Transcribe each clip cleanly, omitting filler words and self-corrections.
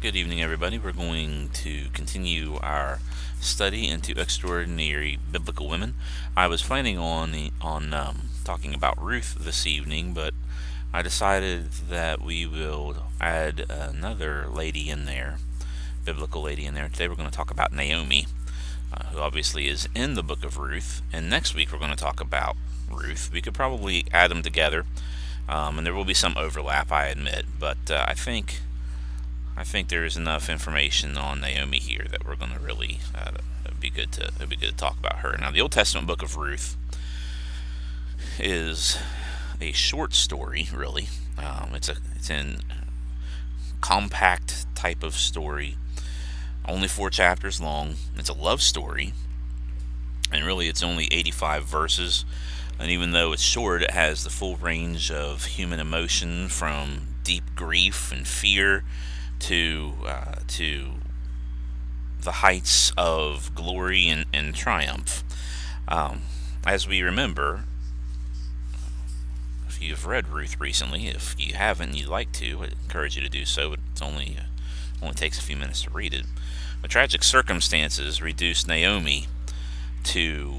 Good evening, everybody. We're going to continue our study into extraordinary biblical women. I was planning on talking about Ruth this evening, but I decided that we will add another lady in there, biblical lady in there. Today we're going to talk about Naomi, who obviously is in the book of Ruth, and next week we're going to talk about Ruth. We could probably add them together, and there will be some overlap, I admit, but I think there is enough information on Naomi here that we're going to really it'd be good to talk about her. Now, the Old Testament book of Ruth is a short story, really. It's in compact type of story, only 4 chapters long. It's a love story, and really it's only 85 verses. And even though it's short, it has the full range of human emotion, from deep grief and fear to the heights of glory and triumph. As we remember, if you've read Ruth recently, if you haven't and you'd like to, I encourage you to do so. But it's only takes a few minutes to read it. The tragic circumstances reduced Naomi to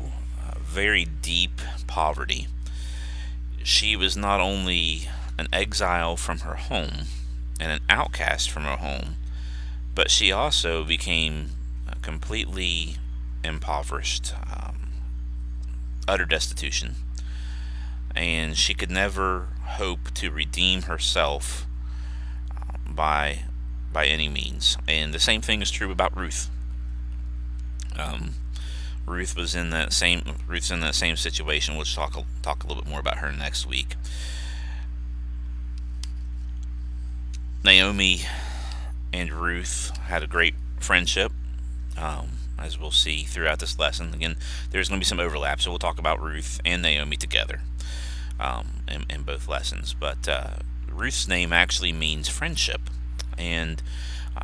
very deep poverty. She was not only an exile from her home and an outcast from her home, but she also became completely impoverished, utter destitution, and she could never hope to redeem herself by any means. And the same thing is true about Ruth. Ruth's in that same situation. We'll talk a little bit more about her next week. Naomi and Ruth had a great friendship, as we'll see throughout this lesson. Again, there's going to be some overlap, so we'll talk about Ruth and Naomi together in both lessons. But Ruth's name actually means friendship, and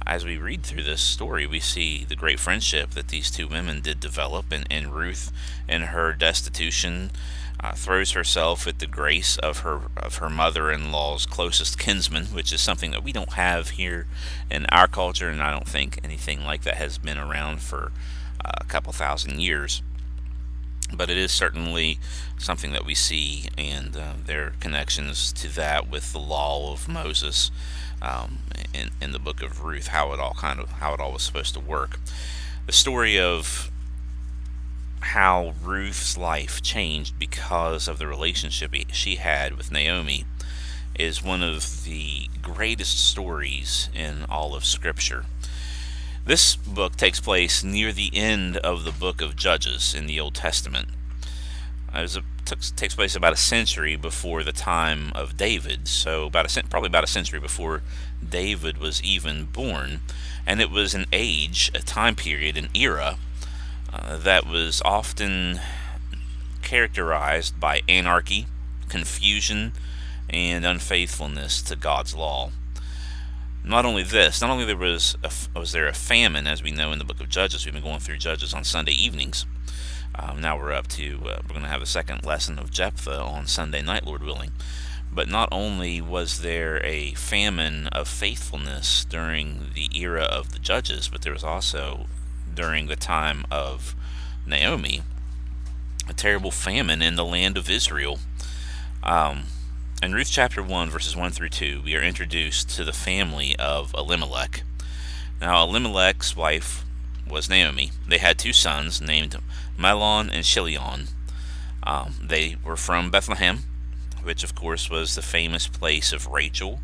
as we read through this story, we see the great friendship that these two women did develop, and Ruth, in her destitution, throws herself at the grace of her mother-in-law's closest kinsman, which is something that we don't have here in our culture, and I don't think anything like that has been around for a couple thousand years. But it is certainly something that we see, and their connections to that with the law of Moses in the book of Ruth, how it all was supposed to work. The story of how Ruth's life changed because of the relationship she had with Naomi is one of the greatest stories in all of Scripture. This book takes place near the end of the book of Judges in the Old Testament. It takes place about a century before the time of David, so probably about a century before David was even born, and it was a time period, an era that was often characterized by anarchy, confusion, and unfaithfulness to God's law. Not only was there a famine, as we know in the book of Judges. We've been going through Judges on Sunday evenings. Now we're going to have the second lesson of Jephthah on Sunday night, Lord willing. But not only was there a famine of faithfulness during the era of the Judges, but there was also, during the time of Naomi, a terrible famine in the land of Israel. In Ruth chapter 1, verses 1 through 2, we are introduced to the family of Elimelech. Now, Elimelech's wife was Naomi. They had 2 sons named Mahlon and Chilion. They were from Bethlehem, which of course was the famous place of Rachel,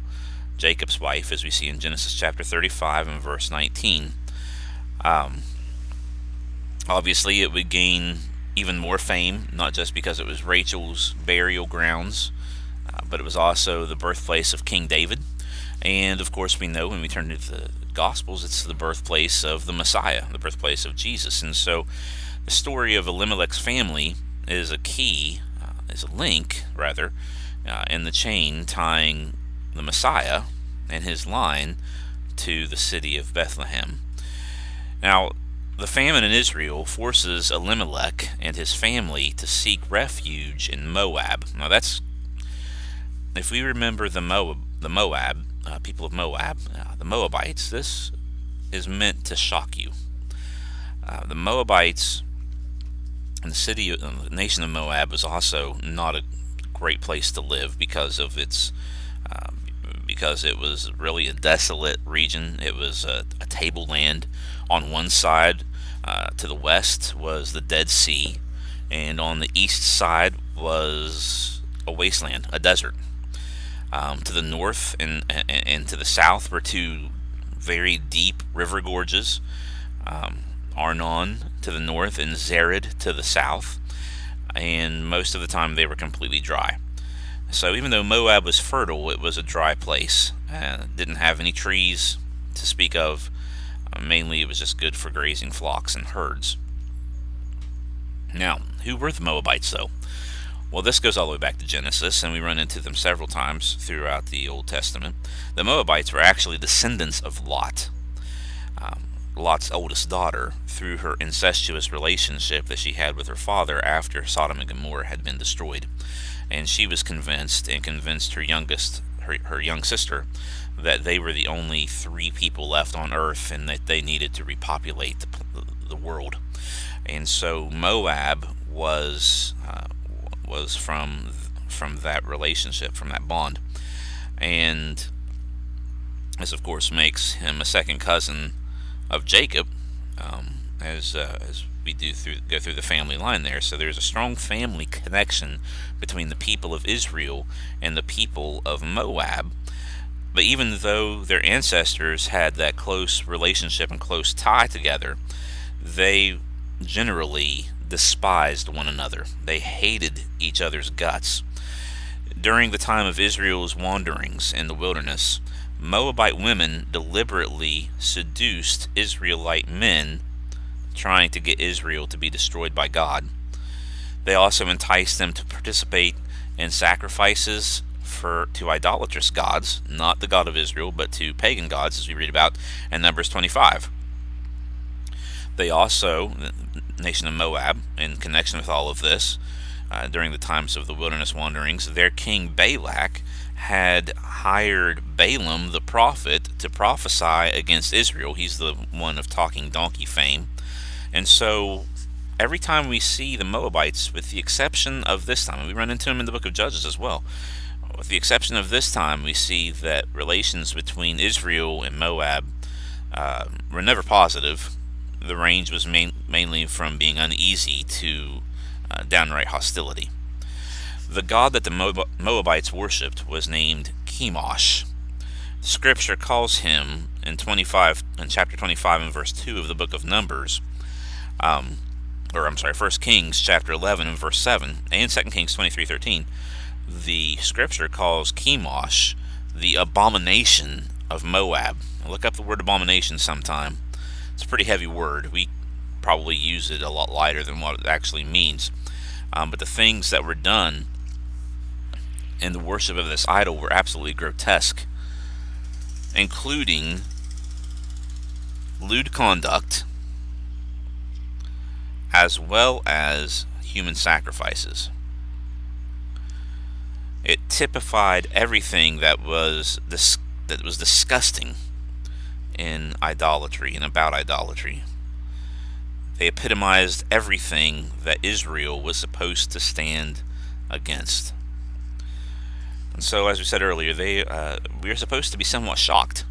Jacob's wife, as we see in Genesis chapter 35 and verse 19. Obviously, it would gain even more fame, not just because it was Rachel's burial grounds, but it was also the birthplace of King David. And of course, we know when we turn to the Gospels, it's the birthplace of the Messiah, the birthplace of Jesus. And so the story of Elimelech's family is a link, in the chain tying the Messiah and his line to the city of Bethlehem. Now, the famine in Israel forces Elimelech and his family to seek refuge in Moab. Now, if we remember the Moab, people of Moab, the Moabites. This is meant to shock you. The Moabites and the nation of Moab was also not a great place to live uh, because it was really a desolate region. It was a tableland. On one side, to the west, was the Dead Sea, and on the east side was a wasteland, a desert. To the north and to the south were two very deep river gorges, Arnon to the north and Zered to the south, and most of the time they were completely dry. So even though Moab was fertile, it was a dry place. Didn't have any trees to speak of. Mainly it was just good for grazing flocks and herds. Now, who were the Moabites though? Well, this goes all the way back to Genesis, and we run into them several times throughout the Old Testament. The Moabites were actually descendants of Lot, Lot's oldest daughter, through her incestuous relationship that she had with her father after Sodom and Gomorrah had been destroyed. And she was convinced, and convinced her young sister, that they were the only three people left on earth and that they needed to repopulate the world. And so Moab was from that relationship, from that bond, and this of course makes him a second cousin of Jacob, as we go through the family line there. So there's a strong family connection between the people of Israel and the people of Moab. But even though their ancestors had that close relationship and close tie together, they generally despised one another. They hated each other's guts. During the time of Israel's wanderings in the wilderness, Moabite women deliberately seduced Israelite men, trying to get Israel to be destroyed by God. They also enticed them to participate in sacrifices to idolatrous gods, not the God of Israel, but to pagan gods, as we read about in Numbers 25. They also, the nation of Moab, in connection with all of this, during the times of the wilderness wanderings, their king Balak had hired Balaam the prophet to prophesy against Israel. He's the one of talking donkey fame. And so every time we see the Moabites, with the exception of this time, and we run into them in the book of Judges as well, with the exception of this time, we see that relations between Israel and Moab were never positive. The range was mainly from being uneasy to downright hostility. The god that the Moabites worshipped was named Chemosh. Scripture calls him in chapter 25 and verse 2 of the book of Numbers, 1 Kings chapter 11 and verse 7, and 2 Kings 23:13. The scripture calls Chemosh the abomination of Moab. Now look up the word abomination sometime. It's a pretty heavy word. We probably use it a lot lighter than what it actually means. But the things that were done in the worship of this idol were absolutely grotesque, including lewd conduct as well as human sacrifices. It typified everything that was disgusting in idolatry and about idolatry. They epitomized everything that Israel was supposed to stand against. And so, as we said earlier, we are supposed to be somewhat shocked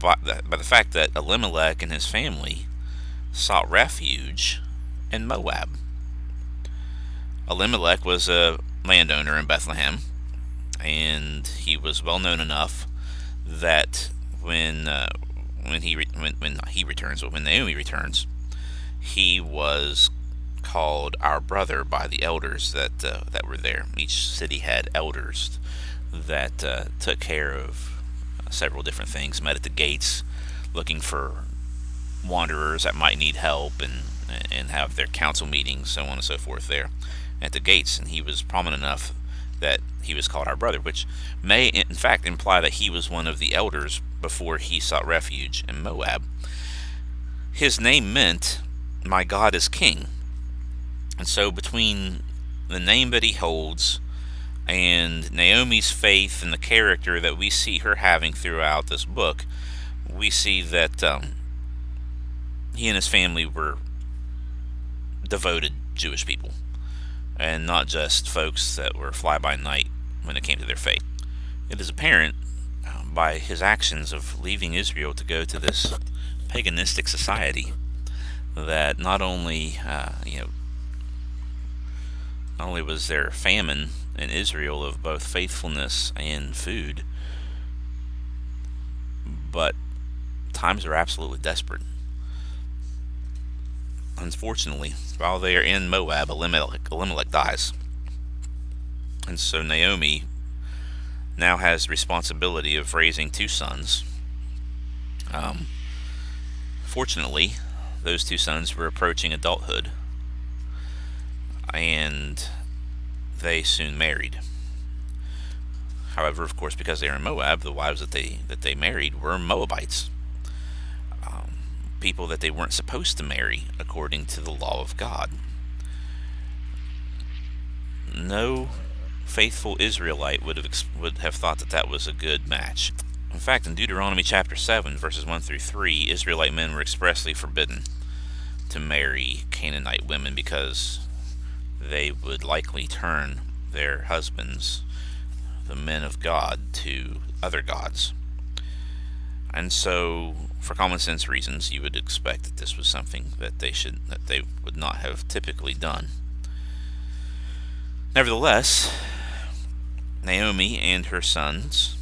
by the fact that Elimelech and his family sought refuge in Moab. Elimelech was a landowner in Bethlehem, and he was well known enough that when Naomi returns, he was called our brother by the elders that were there. Each city had elders that took care of several different things, met at the gates looking for wanderers that might need help, and have their council meetings, so on and so forth, there at the gates. And he was prominent enough that he was called our brother, which may in fact imply that he was one of the elders before he sought refuge in Moab. His name meant, "My God is King." And so between the name that he holds And Naomi's faith and the character that we see her having throughout this book, we see that he and his family were devoted Jewish people, and not just folks that were fly by night when it came to their faith. It is apparent by his actions of leaving Israel to go to this paganistic society that not only was there famine in Israel of both faithfulness and food, but times are absolutely desperate. Unfortunately, while they are in Moab, Elimelech dies. And so Naomi now has the responsibility of raising two sons. Fortunately, those two sons were approaching adulthood, and they soon married. However, of course, because they were in Moab, the wives that they married were Moabites, people that they weren't supposed to marry according to the law of God. No faithful Israelite would have thought that that was a good match. In fact, in Deuteronomy chapter 7, verses 1 through 3, Israelite men were expressly forbidden to marry Canaanite women because they would likely turn their husbands, the men of God, to other gods. And so, for common sense reasons, you would expect that this was something that they would not have typically done. Nevertheless, Naomi and her sons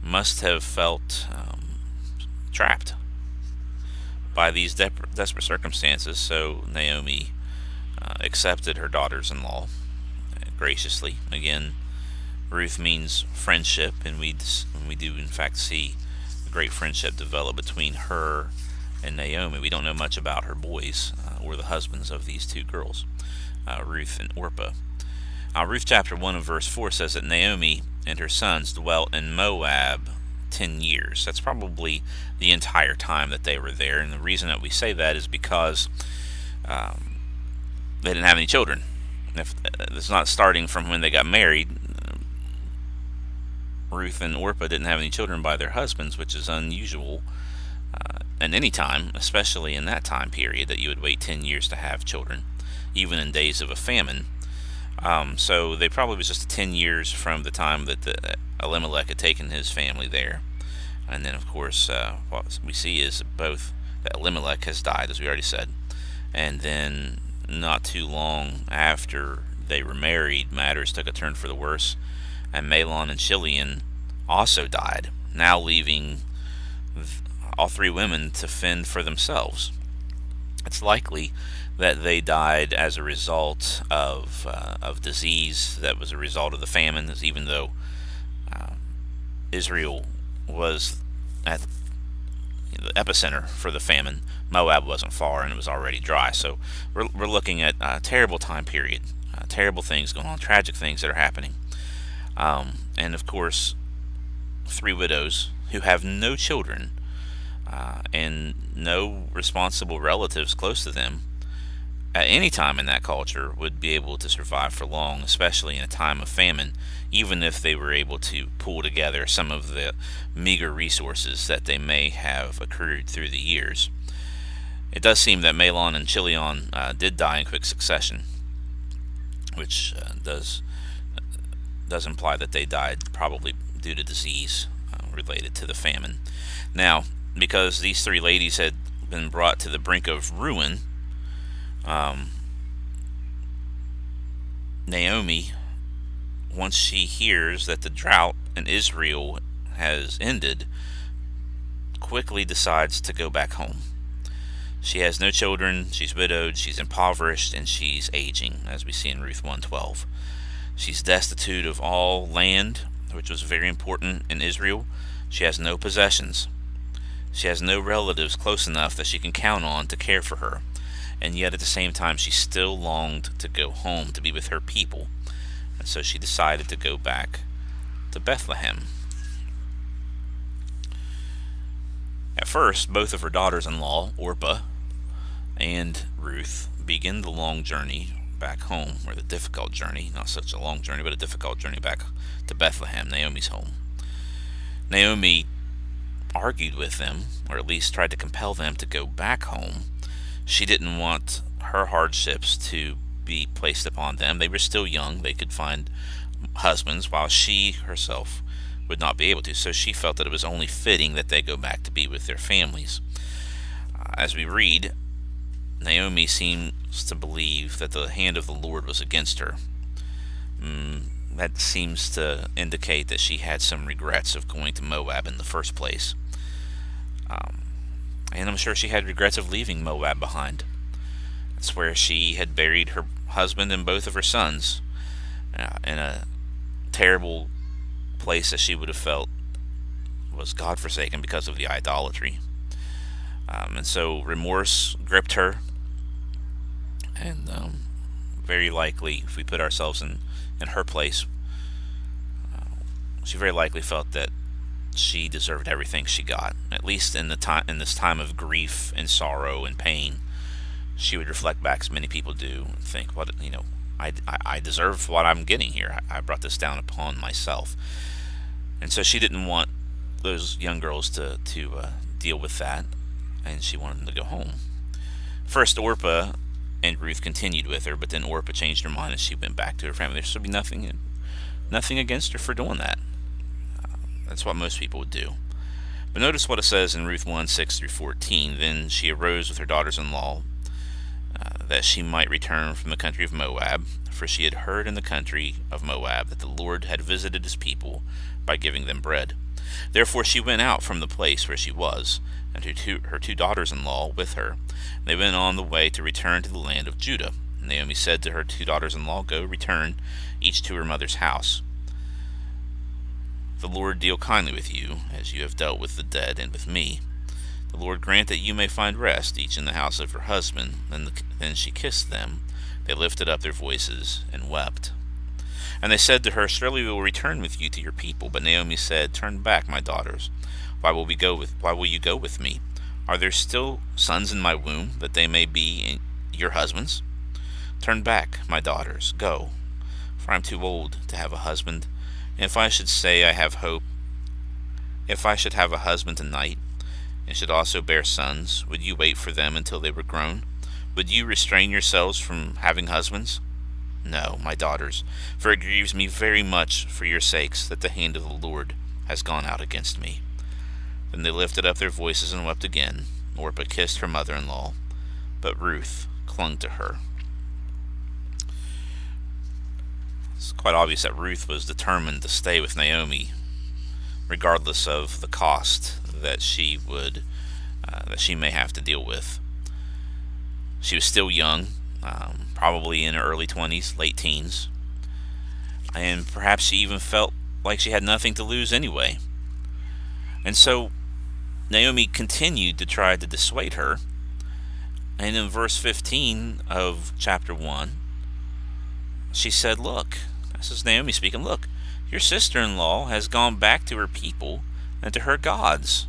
must have felt trapped by these desperate circumstances. So Naomi accepted her daughters-in-law graciously. Again, Ruth means friendship, and we do in fact see a great friendship develop between her and Naomi. We don't know much about her boys or the husbands of these two girls, Ruth and Orpah. Ruth chapter 1 of verse 4 says that Naomi and her sons dwelt in Moab 10 years. That's probably the entire time that they were there, and the reason that we say that is because they didn't have any children. If it's not starting from when they got married, Ruth and Orpah didn't have any children by their husbands, which is unusual at any time, especially in that time period, that you would wait 10 years to have children, even in days of a famine. So they probably was just 10 years from the time that Elimelech had taken his family there. And then, of course, what we see is both that Elimelech has died, as we already said, and then not too long after they were married, matters took a turn for the worse, and Mahlon and Chilion also died, now leaving all three women to fend for themselves. It's likely that they died as a result of disease that was a result of the famine, even though Israel was at the epicenter for the famine. Moab wasn't far, and it was already dry. So we're looking at a terrible time period, terrible things going on, tragic things that are happening. And of course, three widows who have no children and no responsible relatives close to them at any time in that culture would be able to survive for long, especially in a time of famine, even if they were able to pull together some of the meager resources that they may have accrued through the years. It does seem that Mahlon and Chilion did die in quick succession, which does imply that they died probably due to disease related to the famine. Now, because these three ladies had been brought to the brink of ruin, Naomi, once she hears that the drought in Israel has ended, quickly decides to go back home. She has no children, she's widowed, she's impoverished, and she's aging, as we see in Ruth 1:12. She's destitute of all land, which was very important in Israel. She has no possessions. She has no relatives close enough that she can count on to care for her. And yet at the same time, she still longed to go home, to be with her people. And so she decided to go back to Bethlehem. At first, both of her daughters-in-law, Orpah and Ruth, begin the long journey back home, or the difficult journey, not such a long journey, but a difficult journey back to Bethlehem, Naomi's home. Naomi argued with them, or at least tried to compel them to go back home. She didn't want her hardships to be placed upon them. They were still young. They could find husbands, while she herself would not be able to. So she felt that it was only fitting that they go back to be with their families. As we read, Naomi seems to believe that the hand of the Lord was against her. That seems to indicate that she had some regrets of going to Moab in the first place. And I'm sure she had regrets of leaving Moab behind. That's where she had buried her husband and both of her sons, in a terrible place that she would have felt was God-forsaken because of the idolatry. And so remorse gripped her, and very likely, if we put ourselves in her place, she very likely felt that she deserved everything she got. At least in this time of grief and sorrow and pain, she would reflect back, as many people do, and think, "What I deserve what I'm getting here. I brought this down upon myself." And so she didn't want those young girls to deal with that, and she wanted them to go home. First, Orpah and Ruth continued with her, but then Orpah changed her mind and she went back to her family. There should be nothing against her for doing that. That's what most people would do. But notice what it says in Ruth 1:6-14. Then she arose with her daughters-in-law, that she might return from the country of Moab, for she had heard in the country of Moab that the Lord had visited his people by giving them bread. Therefore she went out from the place where she was, and her two daughters-in-law with her. They went on the way to return to the land of Judah. And Naomi said to her two daughters-in-law, "Go, return, each to her mother's house. The Lord deal kindly with you, as you have dealt with the dead and with me. The Lord grant that you may find rest, each in the house of her husband." Then she kissed them. They lifted up their voices and wept. And they said to her, "Surely we will return with you to your people." But Naomi said, "Turn back, my daughters. Why will you go with me? Are there still sons in my womb, that they may be your husbands? Turn back, my daughters, go, for I am too old to have a husband. And if I should say I have hope, if I should have a husband tonight, and should also bear sons, would you wait for them until they were grown? Would you restrain yourselves from having husbands? No, my daughters, for it grieves me very much for your sakes that the hand of the Lord has gone out against me." Then they lifted up their voices and wept again. Orpah kissed her mother-in-law, but Ruth clung to her. It's quite obvious that Ruth was determined to stay with Naomi, regardless of the cost that she may have to deal with. She was still young, probably in her early 20s, late teens, and perhaps she even felt like she had nothing to lose anyway. And so Naomi continued to try to dissuade her, and in verse 15 of chapter 1, she said, "Look," this is Naomi speaking, "look, your sister-in-law has gone back to her people and to her gods.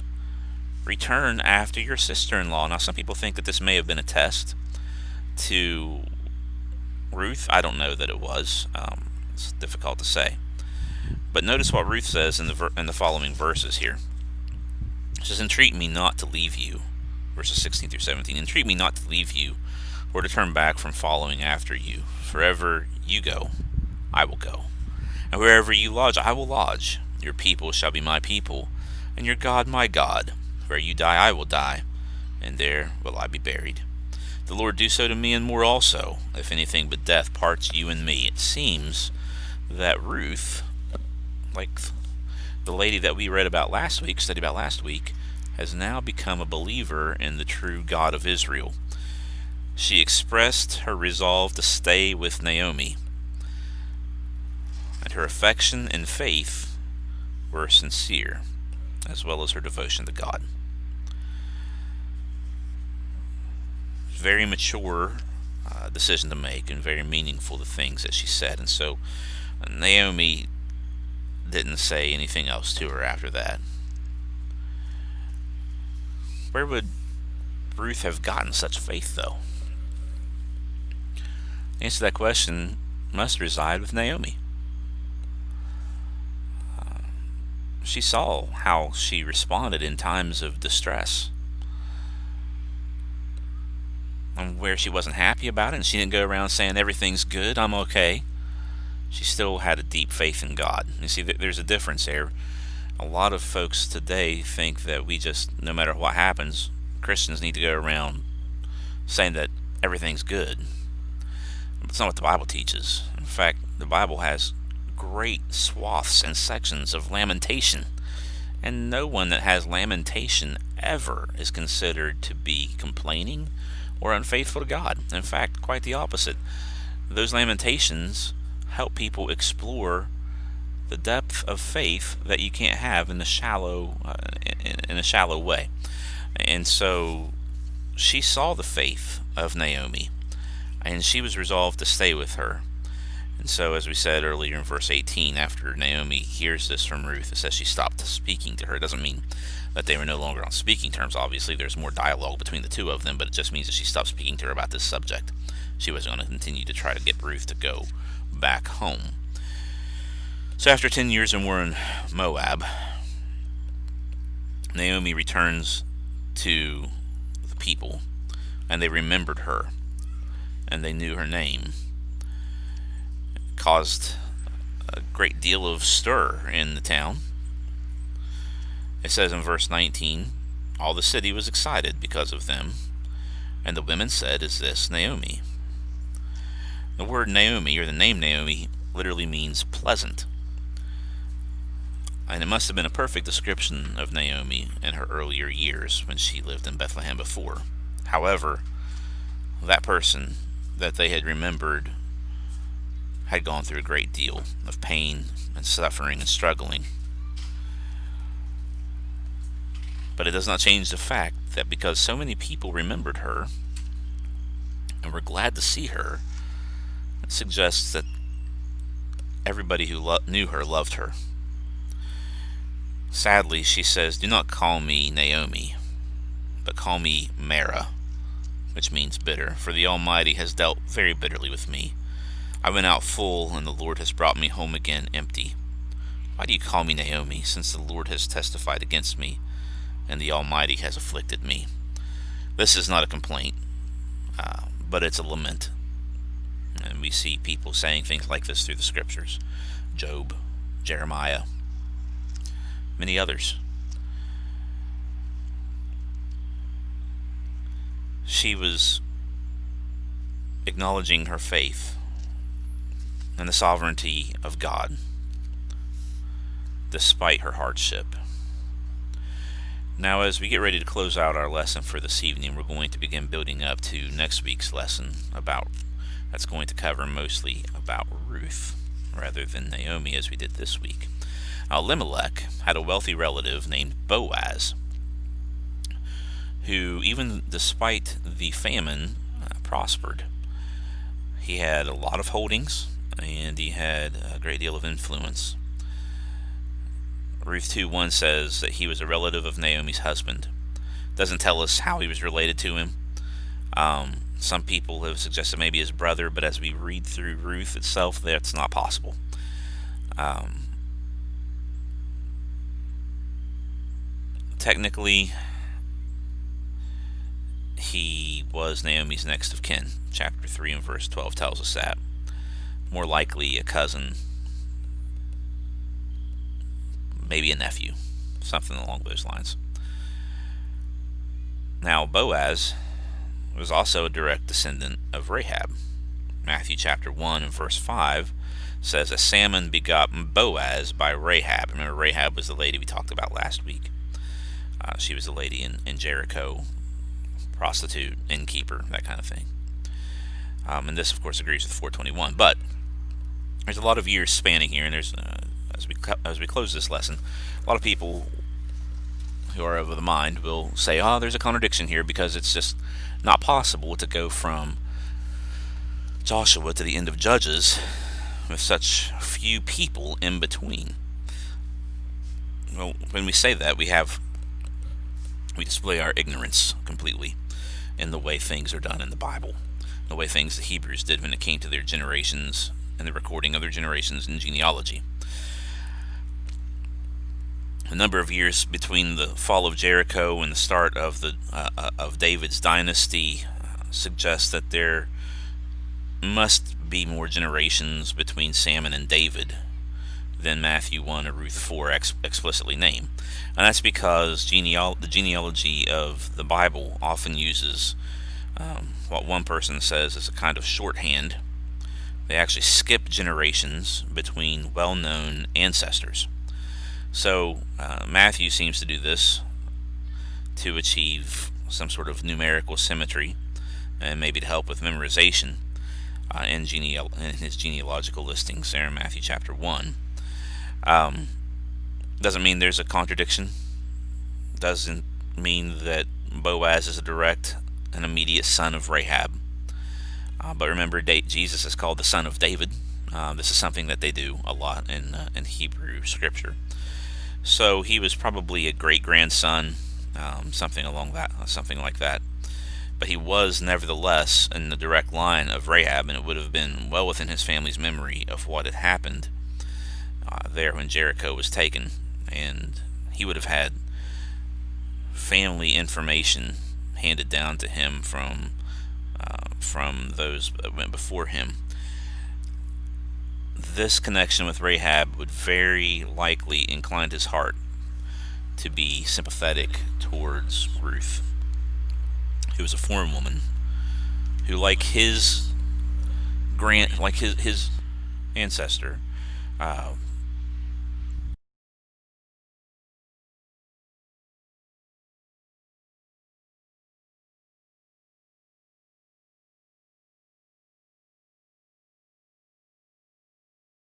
Return after your sister-in-law." Now, some people think that this may have been a test to Ruth. I don't know that it was. It's difficult to say. But notice what Ruth says in the following verses here. She says, "Entreat me not to leave you," verses 16-17. "Entreat me not to leave you, or to turn back from following after you. Wherever you go, I will go, and wherever you lodge, I will lodge. Your people shall be my people, and your God my God. Where you die, I will die, and there will I be buried. The Lord do so to me and more also, if anything but death parts you and me." It seems that Ruth, like the lady that we studied about last week, has now become a believer in the true God of Israel. She expressed her resolve to stay with Naomi, and her affection and faith were sincere, as well as her devotion to God. Very mature decision to make, and very meaningful, the things that she said. And so Naomi didn't say anything else to her after that. Where would Ruth have gotten such faith, though? The answer to that question must reside with Naomi. She saw how she responded in times of distress, and where she wasn't happy about it, and she didn't go around saying everything's good, I'm okay. She still had a deep faith in God. You see, there's a difference there. A lot of folks today think that we just, no matter what happens, Christians need to go around saying that everything's good. It's not what the Bible teaches. In fact, the Bible has great swaths and sections of lamentation, and no one that has lamentation ever is considered to be complaining or unfaithful to God. In fact, quite the opposite. Those lamentations help people explore the depth of faith that you can't have in a shallow way. And so she saw the faith of Naomi, and she was resolved to stay with her. And so, as we said earlier in verse 18, after Naomi hears this from Ruth, it says she stopped speaking to her. It doesn't mean that they were no longer on speaking terms. Obviously, there's more dialogue between the two of them, but it just means that she stopped speaking to her about this subject. She wasn't going to continue to try to get Ruth to go back home. So after 10 years and we're in Moab, Naomi returns to the people, and they remembered her, and they knew her name. It caused a great deal of stir in the town. It says in verse 19, all the city was excited because of them, and the women said, is this Naomi? The word Naomi, or the name Naomi, literally means pleasant. And it must have been a perfect description of Naomi in her earlier years when she lived in Bethlehem before. However, that person that they had remembered had gone through a great deal of pain and suffering and struggling. But it does not change the fact that because so many people remembered her and were glad to see her, it suggests that everybody who knew her loved her. Sadly, she says, do not call me Naomi, but call me Mara, which means bitter, for the Almighty has dealt very bitterly with me. I went out full, and the Lord has brought me home again empty. Why do you call me Naomi, since the Lord has testified against me, and the Almighty has afflicted me? This is not a complaint, but it's a lament. And we see people saying things like this through the scriptures. Job, Jeremiah, many others. She was acknowledging her faith and the sovereignty of God despite her hardship. Now, as we get ready to close out our lesson for this evening, we're going to begin building up to next week's lesson that's going to cover mostly about Ruth rather than Naomi as we did this week. Elimelech had a wealthy relative named Boaz, who, even despite the famine, prospered. He had a lot of holdings, and he had a great deal of influence. Ruth 2:1 says that he was a relative of Naomi's husband. Doesn't tell us how he was related to him. Some people have suggested maybe his brother, but as we read through Ruth itself, that's not possible. Technically, he was Naomi's next of kin. Chapter 3 and verse 12 tells us that. More likely a cousin, maybe a nephew, something along those lines. Now, Boaz was also a direct descendant of Rahab. Matthew chapter 1 and verse 5 says, a Salmon begot Boaz by Rahab. Remember, Rahab was the lady we talked about last week. She was the lady in Jericho, prostitute, innkeeper, that kind of thing. And this, of course, agrees with 421. But there's a lot of years spanning here, and there's as we close this lesson, a lot of people who are of the mind will say, there's a contradiction here because it's just not possible to go from Joshua to the end of Judges with such few people in between. Well, when we say that, we display our ignorance completely in the way things are done in the Bible. the way things the Hebrews did when it came to their generations and the recording of their generations in genealogy. A number of years between the fall of Jericho and the start of David's dynasty suggests that there must be more generations between Salmon and David than Matthew 1 or Ruth 4 explicitly name. And that's because the genealogy of the Bible often uses what one person says is a kind of shorthand. They actually skip generations between well-known ancestors. So Matthew seems to do this to achieve some sort of numerical symmetry and maybe to help with memorization in his genealogical listings there in Matthew chapter 1. Doesn't mean there's a contradiction. Doesn't mean that Boaz is a direct and immediate son of Rahab. But remember, Jesus is called the son of David. This is something that they do a lot in Hebrew scripture. So he was probably a great-grandson, something like that. But he was nevertheless in the direct line of Rahab, and it would have been well within his family's memory of what had happened there when Jericho was taken, and he would have had family information handed down to him from those that went before him. This connection with Rahab would very likely incline his heart to be sympathetic towards Ruth, who was a foreign woman who, like his ancestor,